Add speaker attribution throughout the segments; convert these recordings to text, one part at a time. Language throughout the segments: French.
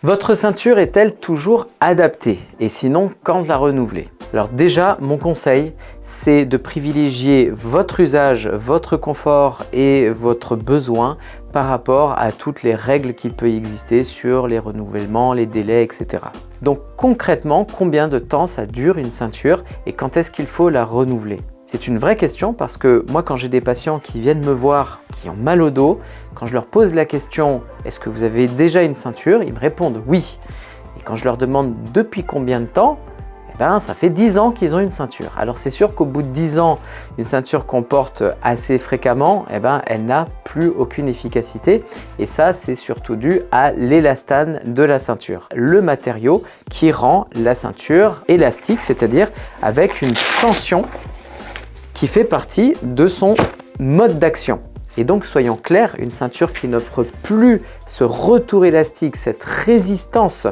Speaker 1: Votre ceinture est-elle toujours adaptée? Et sinon, quand la renouveler? Alors déjà, mon conseil, c'est de privilégier votre usage, votre confort et votre besoin par rapport à toutes les règles qu'il peut exister sur les renouvellements, les délais, etc. Donc concrètement, combien de temps ça dure une ceinture et quand est-ce qu'il faut la renouveler? C'est une vraie question parce que moi, quand j'ai des patients qui viennent me voir, qui ont mal au dos, quand je leur pose la question « Est-ce que vous avez déjà une ceinture ?» ils me répondent « Oui ». Et quand je leur demande « Depuis combien de temps ?» ça fait 10 ans qu'ils ont une ceinture. Alors c'est sûr qu'au bout de 10 ans, une ceinture qu'on porte assez fréquemment, elle n'a plus aucune efficacité. Et ça, c'est surtout dû à l'élastane de la ceinture. Le matériau qui rend la ceinture élastique, c'est-à-dire avec une tension qui fait partie de son mode d'action. Et donc, soyons clairs, une ceinture qui n'offre plus ce retour élastique, cette résistance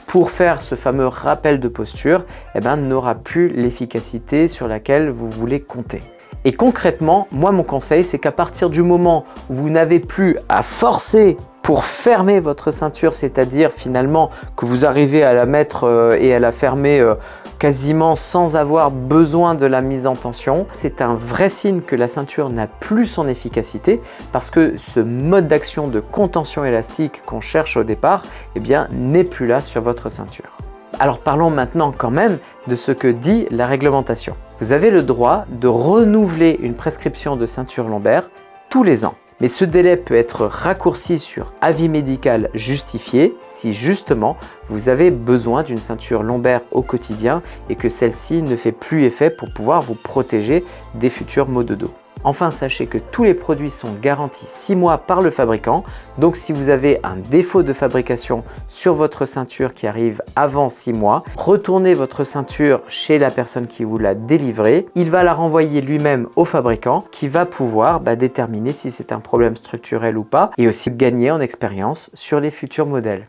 Speaker 1: pour faire ce fameux rappel de posture, n'aura plus l'efficacité sur laquelle vous voulez compter. Et concrètement, moi, mon conseil, c'est qu'à partir du moment où vous n'avez plus à forcer pour fermer votre ceinture, c'est-à-dire finalement que vous arrivez à la mettre et à la fermer quasiment sans avoir besoin de la mise en tension, c'est un vrai signe que la ceinture n'a plus son efficacité parce que ce mode d'action de contention élastique qu'on cherche au départ, n'est plus là sur votre ceinture. Alors parlons maintenant quand même de ce que dit la réglementation. Vous avez le droit de renouveler une prescription de ceinture lombaire tous les ans. Mais ce délai peut être raccourci sur avis médical justifié si justement vous avez besoin d'une ceinture lombaire au quotidien et que celle-ci ne fait plus effet pour pouvoir vous protéger des futurs maux de dos. Enfin, sachez que tous les produits sont garantis 6 mois par le fabricant. Donc si vous avez un défaut de fabrication sur votre ceinture qui arrive avant 6 mois, retournez votre ceinture chez la personne qui vous l'a délivrée. Il va la renvoyer lui-même au fabricant qui va pouvoir déterminer si c'est un problème structurel ou pas et aussi gagner en expérience sur les futurs modèles.